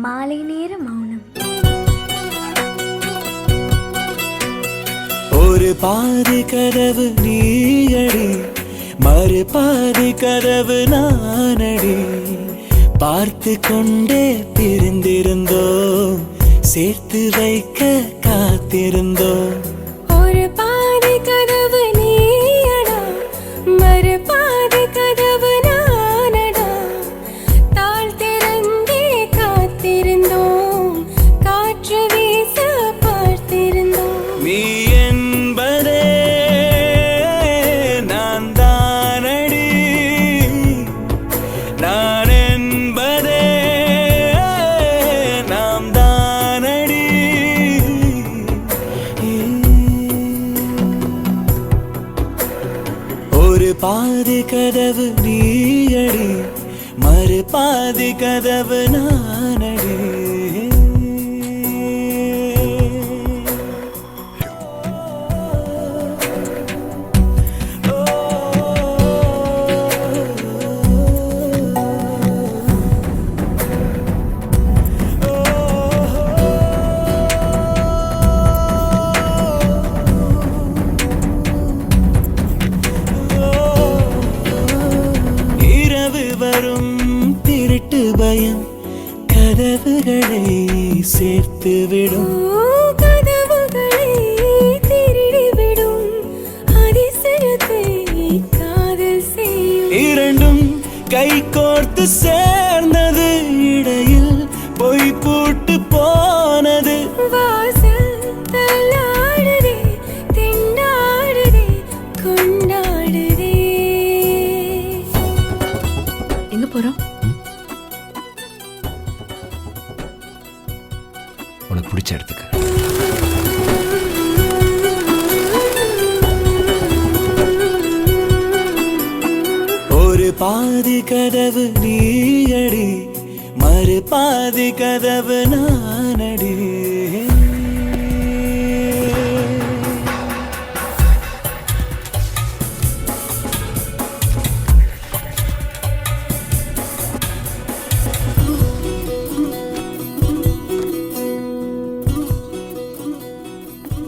மாலை நேர மௌனம். ஒரு பாதி கதவு நீயடி, மறு பாதி கதவு நானடி. பார்த்து கொண்டே பிரிந்திருந்தோம், சேர்த்து வைக்க காத்திருந்தோம். ஒரு பாதி கதவு நீயடா, மறு பாதி கதவு நானடா. தாழ் திறந்தே காத்திருந்தோம், காற்று வீச பார்த்திருந்தோம். நீ என்பதே நான் தானடி, நான் என்பதே நாம் தானடி. ஒரு பாதி கதவு நீயடி, மறு பாதி கதவு நானடி. வரும் திருட்டு பயம் கதவுகளை சேர்த்துவிடும், கதவுகளை திருடிவிடும். அதிசயத்தை காதல் செய்யும். இரண்டும் கை கோர்த்து சேர்ந்தது, இடையில் பொய் பூட்டு போனது. வாசல் தள்ளாடுதே, திண்டாடுதே, கொண்டாடுதே. எங்க போறோம்? உனக்கு பிடிச்ச இடத்துக்கு. ஒரு பாதி கதவு நீயடி, மறு பாதி கதவு நானடி.